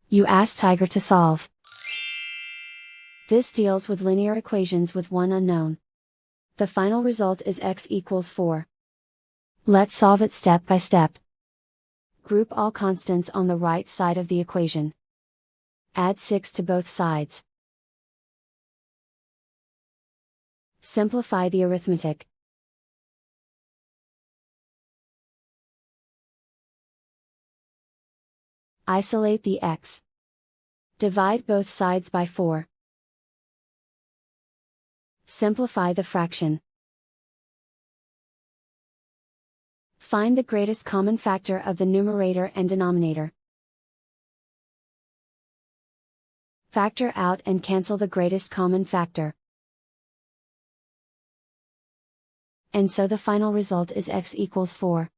You ask Tiger to solve. This deals with linear equations with one unknown. The final result is x equals 4. Let's solve it step by step. Group all constants on the right side of the equation. Add 6 to both sides. Simplify the arithmetic. Isolate the x. Divide both sides by 4. Simplify the fraction. Find the greatest common factor of the numerator and denominator. Factor out and cancel the greatest common factor. And so the final result is x equals 4.